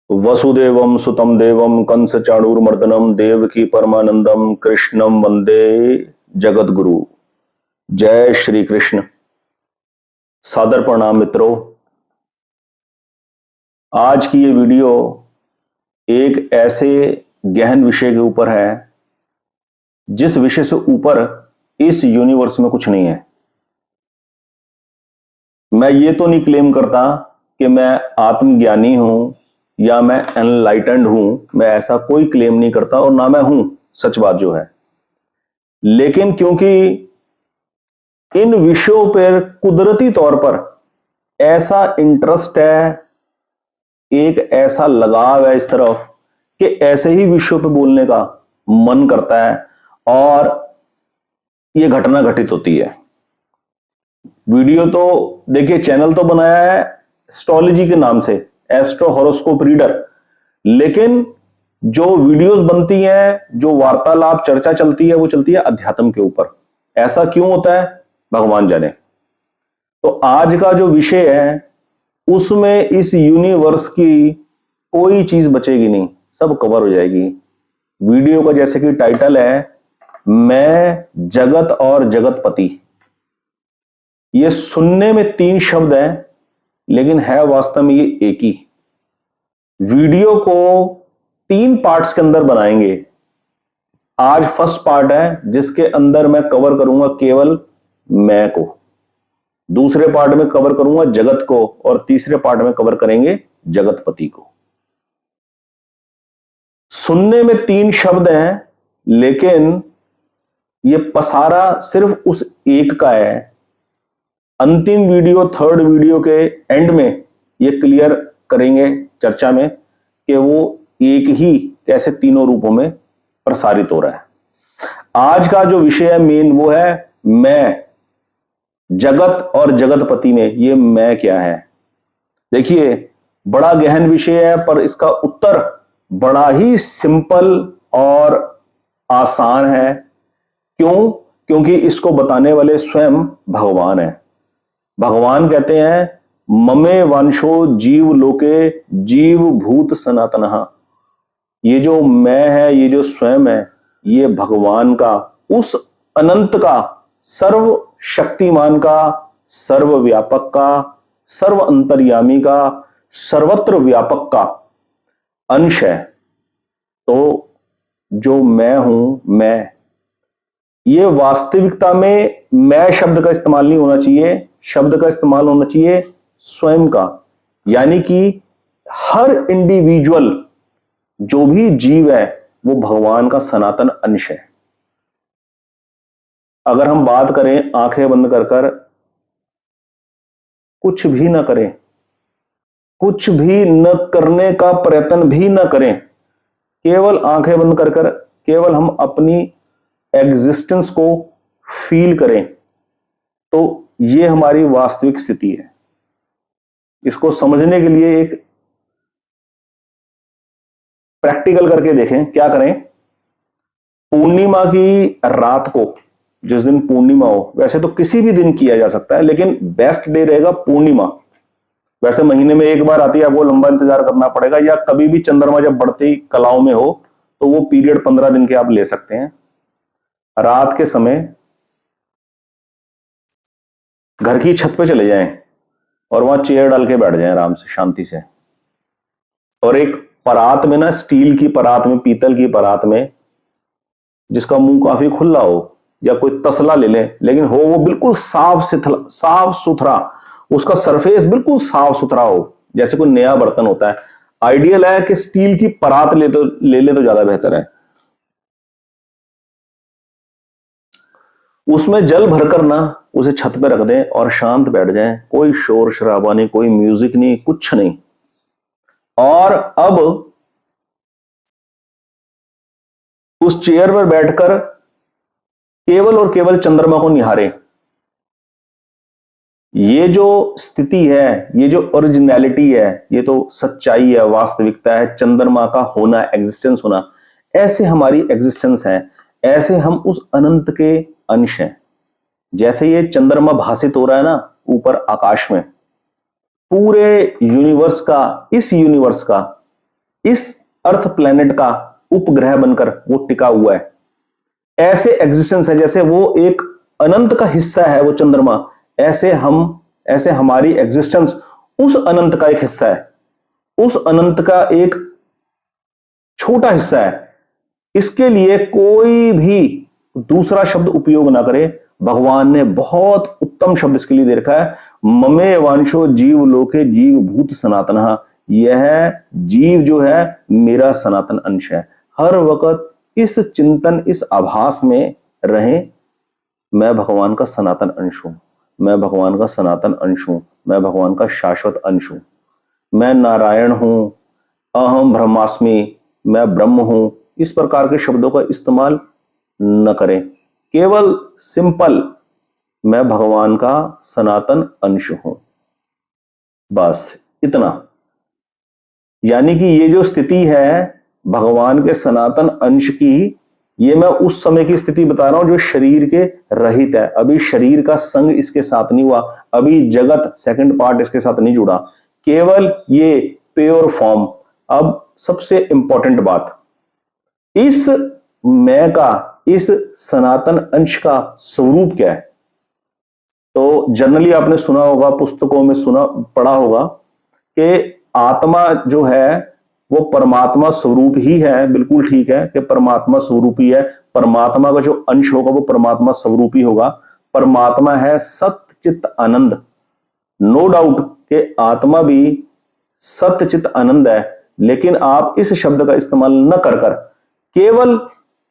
वसुदेवम सुतम देवम कंस चाणूरमर्दनम देवकी परमानंदम कृष्णम वंदे जगत गुरु। जय श्री कृष्ण। सादर प्रणाम मित्रों। आज की ये वीडियो एक ऐसे गहन विषय के ऊपर है जिस विषय से ऊपर इस यूनिवर्स में कुछ नहीं है। मैं ये तो नहीं क्लेम करता कि मैं आत्मज्ञानी हूं या मैं एनलाइटेंड हूं, मैं ऐसा कोई क्लेम नहीं करता और ना मैं हूं, सच बात जो है। लेकिन क्योंकि इन विषयों पर कुदरती तौर पर ऐसा इंटरेस्ट है, एक ऐसा लगाव है इस तरफ कि ऐसे ही विषयों पर बोलने का मन करता है और यह घटना घटित होती है। वीडियो तो देखिए, चैनल तो बनाया है एस्ट्रोलॉजी के नाम से, एस्ट्रो हॉरोस्कोप रीडर, लेकिन जो वीडियोस बनती हैं, जो वार्तालाप चर्चा चलती है, वो चलती है अध्यात्म के ऊपर। ऐसा क्यों होता है भगवान जाने। तो आज का जो विषय है उसमें इस यूनिवर्स की कोई चीज बचेगी नहीं, सब कवर हो जाएगी। वीडियो का जैसे कि टाइटल है, मैं जगत और जगतपति। ये सुनने में 3 शब्द हैं लेकिन है वास्तव में ये एक ही। वीडियो को 3 पार्ट्स के अंदर बनाएंगे। आज फर्स्ट पार्ट है जिसके अंदर मैं कवर करूंगा केवल मैं को, दूसरे पार्ट में कवर करूंगा जगत को और तीसरे पार्ट में कवर करेंगे जगतपति को। सुनने में 3 शब्द हैं लेकिन ये पसारा सिर्फ उस एक का है। अंतिम वीडियो, थर्ड वीडियो के एंड में ये क्लियर करेंगे चर्चा में कि वो एक ही कैसे तीनों रूपों में प्रसारित हो रहा है। आज का जो विषय है मेन वो है मैं, जगत और जगतपति में ये मैं क्या है। देखिए, बड़ा गहन विषय है पर इसका उत्तर बड़ा ही सिंपल और आसान है। क्यों? क्योंकि इसको बताने वाले स्वयं भगवान है। भगवान कहते हैं ममे वंशो जीव लोके जीव भूत सनातनः। ये जो मैं है, ये जो स्वयं है, ये भगवान का, उस अनंत का, सर्व शक्तिमान का, सर्वव्यापक का, सर्व अंतर्यामी का, सर्वत्र व्यापक का अंश है। तो जो मैं हूं, मैं, ये वास्तविकता में मैं शब्द का इस्तेमाल नहीं होना चाहिए, शब्द का इस्तेमाल होना चाहिए स्वयं का। यानी कि हर इंडिविजुअल जो भी जीव है वो भगवान का सनातन अंश है। अगर हम बात करें आंखें बंद कर कर, कुछ भी ना करें, कुछ भी न करने का प्रयत्न भी न करें, केवल आंखें बंद कर कर केवल हम अपनी एग्जिस्टेंस को फील करें, तो ये हमारी वास्तविक स्थिति है। इसको समझने के लिए एक प्रैक्टिकल करके देखें। क्या करें? पूर्णिमा की रात को, जिस दिन पूर्णिमा हो, वैसे तो किसी भी दिन किया जा सकता है लेकिन बेस्ट डे रहेगा पूर्णिमा। वैसे महीने में एक बार आती है, आपको लंबा इंतजार करना पड़ेगा, या कभी भी चंद्रमा जब बढ़ती कलाओं में हो तो वो पीरियड 15 दिन के आप ले सकते हैं। रात के समय घर की छत पे चले जाएं और वहां चेयर डाल के बैठ जाएं आराम से, शांति से, और एक परात में ना, स्टील की परात में, पीतल की परात में, जिसका मुंह काफी खुला हो, या कोई तसला ले लें, लेकिन हो वो बिल्कुल साफ सुथरा, उसका सरफेस बिल्कुल साफ सुथरा हो, जैसे कोई नया बर्तन होता है। आइडियल है कि स्टील की परात ले ले तो ज्यादा बेहतर है। उसमें जल भरकर ना उसे छत पे रख दें और शांत बैठ जाएं। कोई शोर शराबा नहीं, कोई म्यूजिक नहीं, कुछ नहीं। और अब उस चेयर पर बैठकर केवल और केवल चंद्रमा को निहारें। ये जो स्थिति है, ये जो ओरिजिनलिटी है, ये तो सच्चाई है, वास्तविकता है, चंद्रमा का होना, एग्जिस्टेंस होना। ऐसे हमारी एग्जिस्टेंस है, ऐसे हम उस अनंत के अंश हैं। जैसे ये चंद्रमा भासित हो रहा है ना ऊपर आकाश में, पूरे यूनिवर्स का, इस यूनिवर्स का इस अर्थ प्लेनेट का उपग्रह बनकर वो टिका हुआ है। ऐसे एग्जिस्टेंस है जैसे वो एक अनंत का हिस्सा है वो चंद्रमा, ऐसे हमारी एग्जिस्टेंस उस अनंत का एक हिस्सा है, उस अनंत का एक छोटा हिस्सा है। इसके लिए कोई भी दूसरा शब्द उपयोग ना करे। भगवान ने बहुत उत्तम शब्द इसके लिए दे रखा है, ममे वांशो जीव लोके जीव भूत सनातनः। यह जीव जो है मेरा सनातन अंश है। हर वक्त इस चिंतन, इस आभास में रहें, मैं भगवान का सनातन अंश हूं, मैं भगवान का सनातन अंश हूं, मैं भगवान का शाश्वत अंश हूं, मैं नारायण हूं, अहम ब्रह्मास्मि, मैं ब्रह्म हूं। इस प्रकार के शब्दों का इस्तेमाल न करें। केवल सिंपल मैं भगवान का सनातन अंश हूं, बस इतना। यानी कि ये जो स्थिति है भगवान के सनातन अंश की, ये मैं उस समय की स्थिति बता रहा हूं जो शरीर के रहित है। अभी शरीर का संग इसके साथ नहीं हुआ, अभी जगत सेकंड पार्ट इसके साथ नहीं जुड़ा, केवल ये प्योर फॉर्म। अब सबसे इंपॉर्टेंट बात, इस मैं का, इस सनातन अंश का स्वरूप क्या है? तो जनरली आपने सुना होगा, पुस्तकों में पढ़ा होगा कि आत्मा जो है वो परमात्मा स्वरूप ही है। बिल्कुल ठीक है कि परमात्मा स्वरूप ही है। परमात्मा का जो अंश होगा वो परमात्मा स्वरूप ही होगा। परमात्मा है सत्य चित्त आनंद। नो डाउट कि आत्मा भी सत्य चित्त आनंद है, लेकिन आप इस शब्द का इस्तेमाल न कर केवल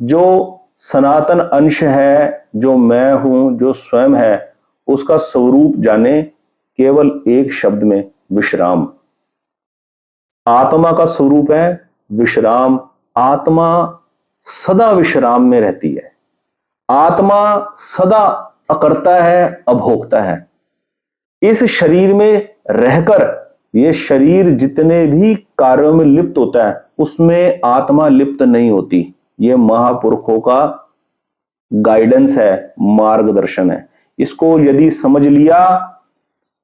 जो सनातन अंश है, जो मैं हूं, जो स्वयं है, उसका स्वरूप जाने केवल एक शब्द में, विश्राम। आत्मा का स्वरूप है विश्राम। आत्मा सदा विश्राम में रहती है। आत्मा सदा अकर्ता है, अभोक्ता है। इस शरीर में रहकर ये शरीर जितने भी कार्यों में लिप्त होता है उसमें आत्मा लिप्त नहीं होती। ये महापुरुषों का गाइडेंस है, मार्गदर्शन है। इसको यदि समझ लिया,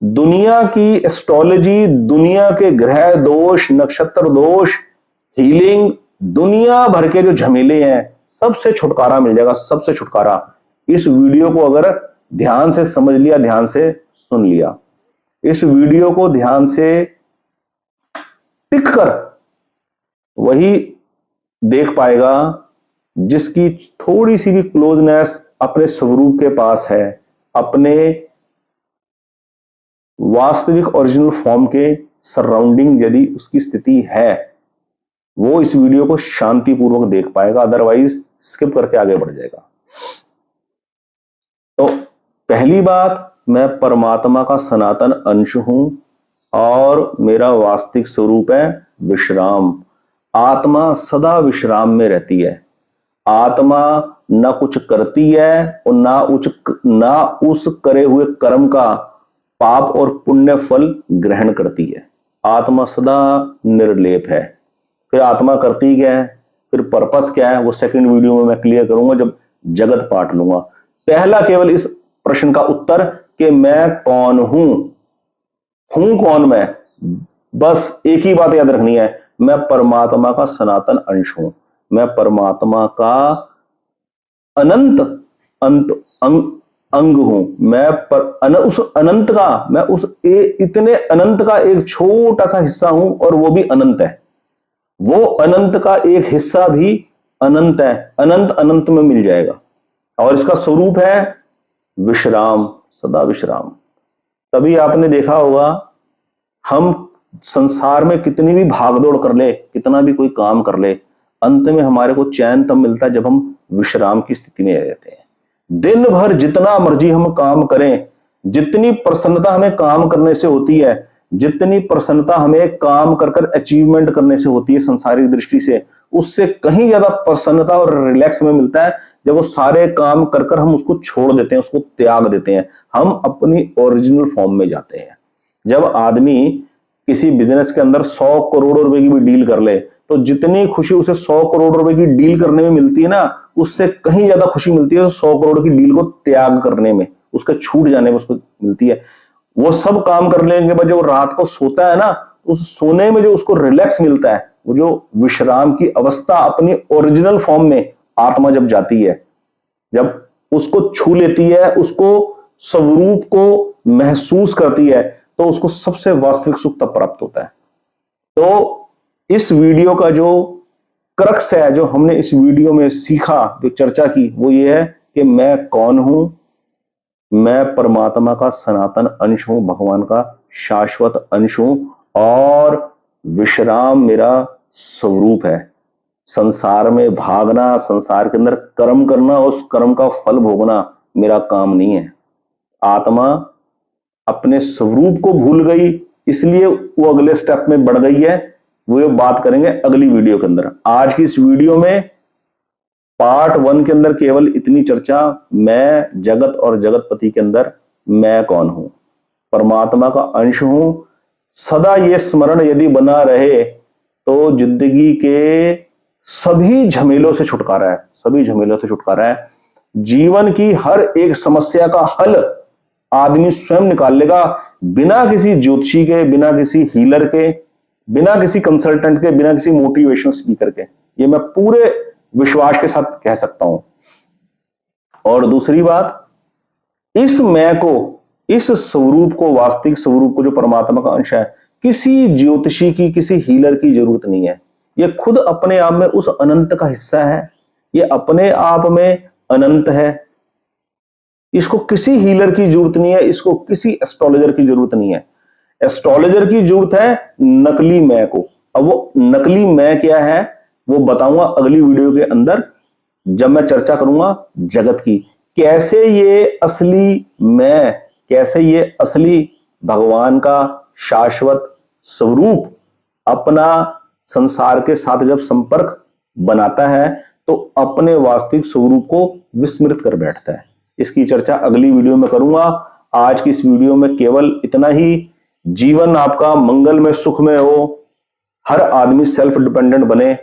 दुनिया की एस्ट्रोलॉजी, दुनिया के ग्रह दोष, नक्षत्र दोष, हीलिंग, दुनिया भर के जो झमेले हैं, सबसे छुटकारा मिल जाएगा, सबसे छुटकारा। इस वीडियो को अगर ध्यान से समझ लिया, ध्यान से सुन लिया, इस वीडियो को ध्यान से टिक कर वही देख पाएगा जिसकी थोड़ी सी भी क्लोजनेस अपने स्वरूप के पास है, अपने वास्तविक ओरिजिनल फॉर्म के सराउंडिंग यदि उसकी स्थिति है, वो इस वीडियो को शांतिपूर्वक देख पाएगा, अदरवाइज स्किप करके आगे बढ़ जाएगा। तो पहली बात, मैं परमात्मा का सनातन अंश हूं और मेरा वास्तविक स्वरूप है विश्राम। आत्मा सदा विश्राम में रहती है। आत्मा ना कुछ करती है और ना उस करे हुए कर्म का पाप और पुण्य फल ग्रहण करती है। आत्मा सदा निर्लेप है। फिर आत्मा करती क्या है, फिर पर्पस क्या है, वो सेकंड वीडियो में मैं क्लियर करूंगा जब जगत पाठ लूंगा। पहला केवल इस प्रश्न का उत्तर कि मैं कौन हूं कौन मैं, बस एक ही बात याद रखनी है, मैं परमात्मा का सनातन अंश हूं। मैं परमात्मा का अनंत अंग हूं। उस अनंत का, मैं उस इतने अनंत का एक छोटा सा हिस्सा हूं और वो भी अनंत है। वो अनंत का एक हिस्सा भी अनंत है। अनंत अनंत में मिल जाएगा और इसका स्वरूप है विश्राम, सदा विश्राम। तभी आपने देखा होगा, हम संसार में कितनी भी भागदौड़ कर ले, कितना भी कोई काम कर ले, अंत में हमारे को चैन तब मिलता है जब हम विश्राम की स्थिति में रहते हैं। दिन भर जितना मर्जी हम काम करें, जितनी प्रसन्नता हमें काम करने से होती है, जितनी प्रसन्नता हमें काम कर अचीवमेंट करने से होती है संसारिक दृष्टि से, उससे कहीं ज्यादा प्रसन्नता और रिलैक्स में मिलता है जब वो सारे काम कर हम उसको छोड़ देते हैं, उसको त्याग देते हैं, हम अपनी ओरिजिनल फॉर्म में जाते हैं। जब आदमी किसी बिजनेस के अंदर 100 करोड़ रुपए की भी डील कर ले, तो जितनी खुशी उसे 100 करोड़ रुपए की डील करने में मिलती है ना, उससे कहीं ज्यादा खुशी मिलती है 100 करोड़ की डील को त्याग करने में, उसके छूट जाने में उसको मिलती है। वो सब काम कर लेने के बाद जब रात को सोता है ना, उस सोने में जो उसको रिलैक्स मिलता है, वो जो विश्राम की अवस्था, अपनी ओरिजिनल फॉर्म में आत्मा जब जाती है, जब उसको छू लेती है, उसको स्वरूप को महसूस करती है, तो उसको सबसे वास्तविक सुख तब प्राप्त होता है। तो इस वीडियो का जो क्रक्स है, जो हमने इस वीडियो में सीखा, जो चर्चा की, वो ये है कि मैं कौन हूं। मैं परमात्मा का सनातन अंश हूं, भगवान का शाश्वत अंश हूं, और विश्राम मेरा स्वरूप है। संसार में भागना, संसार के अंदर कर्म करना, उस कर्म का फल भोगना मेरा काम नहीं है। आत्मा अपने स्वरूप को भूल गई, इसलिए वो अगले स्टेप में बढ़ गई है। वो बात करेंगे अगली वीडियो के अंदर। आज की इस वीडियो में पार्ट 1 के अंदर केवल इतनी चर्चा, मैं जगत और जगतपति के अंदर मैं कौन हूं, परमात्मा का अंश हूं। सदा ये स्मरण यदि बना रहे तो जिंदगी के सभी झमेलों से छुटकारा है, सभी झमेलों से छुटकारा है। जीवन की हर एक समस्या का हल आदमी स्वयं निकाल लेगा, बिना किसी ज्योतिषी के, बिना किसी हीलर के, बिना किसी कंसल्टेंट के, बिना किसी मोटिवेशनल स्पीकर के। ये मैं पूरे विश्वास के साथ कह सकता हूं। और दूसरी बात, इस मैं को, इस स्वरूप को, वास्तविक स्वरूप को, जो परमात्मा का अंश है, किसी ज्योतिषी की, किसी हीलर की जरूरत नहीं है। ये खुद अपने आप में उस अनंत का हिस्सा है, ये अपने आप में अनंत है। इसको किसी हीलर की जरूरत नहीं है, इसको किसी एस्ट्रोलॉजर की जरूरत नहीं है। एस्ट्रोलॉजर की जरूरत है नकली मैं को। अब वो नकली मैं क्या है वो बताऊंगा अगली वीडियो के अंदर, जब मैं चर्चा करूंगा जगत की। कैसे ये असली मैं, कैसे ये असली भगवान का शाश्वत स्वरूप अपना संसार के साथ जब संपर्क बनाता है तो अपने वास्तविक स्वरूप को विस्मृत कर बैठता है। इसकी चर्चा अगली वीडियो में करूंगा। आज की इस वीडियो में केवल इतना ही। जीवन आपका मंगल में, सुख में हो, हर आदमी सेल्फ डिपेंडेंट बने,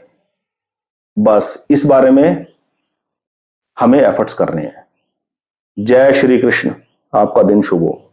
बस इस बारे में हमें एफर्ट्स करने हैं। जय श्री कृष्ण। आपका दिन शुभ हो।